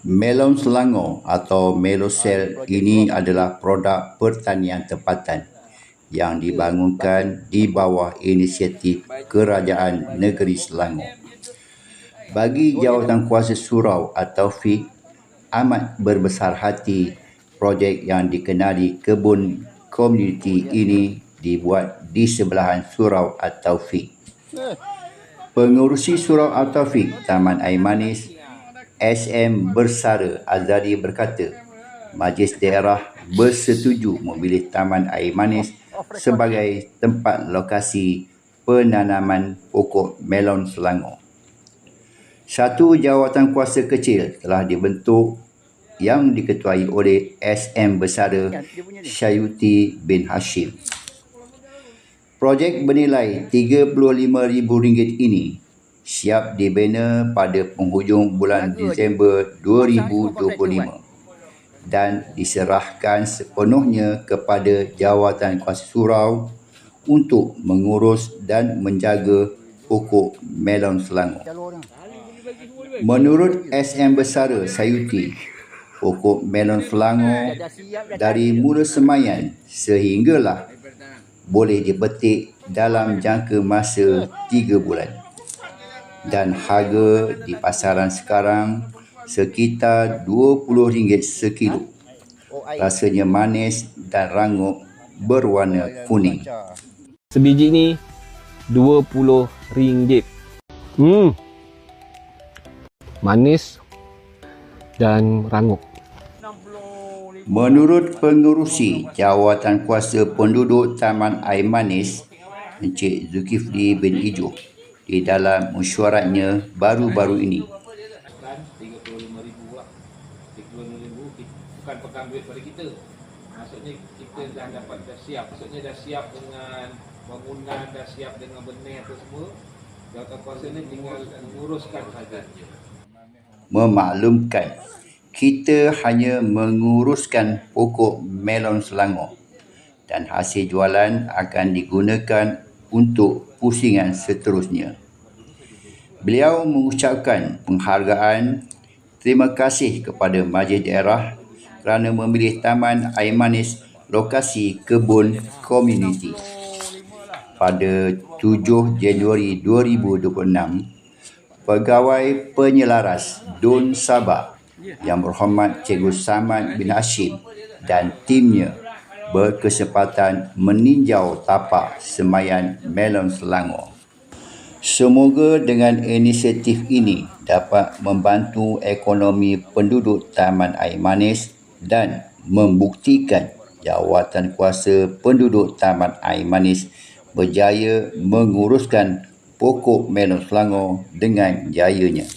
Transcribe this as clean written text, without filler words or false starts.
Melon Selangor atau Melocell ini adalah produk pertanian tempatan yang dibangunkan di bawah inisiatif Kerajaan Negeri Selangor. Bagi Jawatankuasa Surau atau FIK, amat berbesar hati projek yang dikenali kebun komuniti ini dibuat di sebelahan Surau atau FIK. Pengurusi Surau atau FIK Taman Air Manis SM Bersara Azadi berkata, Majlis Daerah bersetuju memilih Taman Air Manis sebagai tempat lokasi penanaman pokok melon Selangor. Satu jawatankuasa kecil telah dibentuk yang diketuai oleh SM Bersara Syayuti bin Hashim. Projek bernilai RM35,000 ini siap dibina pada penghujung bulan Disember 2025 dan diserahkan sepenuhnya kepada Jawatankuasa Surau untuk mengurus dan menjaga pokok melon Selangor. Menurut SM Bersara Sayuti, pokok melon Selangor dari mula semaian sehinggalah boleh dipetik dalam jangka masa 3 bulan. Dan harga di pasaran sekarang sekitar RM20 sekilo. Rasanya manis dan rangup berwarna kuning. Sebiji ni RM20. Manis dan rangup. Menurut pengurusi Jawatankuasa Penduduk Taman Air Manis, Encik Zulkifli bin Ijo, di dalam mesyuaratnya baru-baru ini. RM35,000 lah. RM35,000 bukan pegang duit pada kita. Maksudnya kita dah siap. Maksudnya dah siap dengan bangunan, dah siap dengan benih tu semua. Jawatankuasa ni tinggal menguruskan saja. Memaklumkan, kita hanya menguruskan pokok melon Selangor dan hasil jualan akan digunakan untuk pusingan seterusnya. Beliau mengucapkan penghargaan terima kasih kepada Majlis Daerah kerana memilih Taman Air Manis lokasi kebun komuniti. Pada 7 Januari 2026, Pegawai Penyelaras Dun Sabah Yang Berhormat Cikgu Samad bin Hashim dan timnya berkesempatan meninjau tapak semaian melon Selangor. Semoga dengan inisiatif ini dapat membantu ekonomi penduduk Taman Air Manis dan membuktikan Jawatankuasa Penduduk Taman Air Manis berjaya menguruskan pokok melon Selangor dengan jayanya.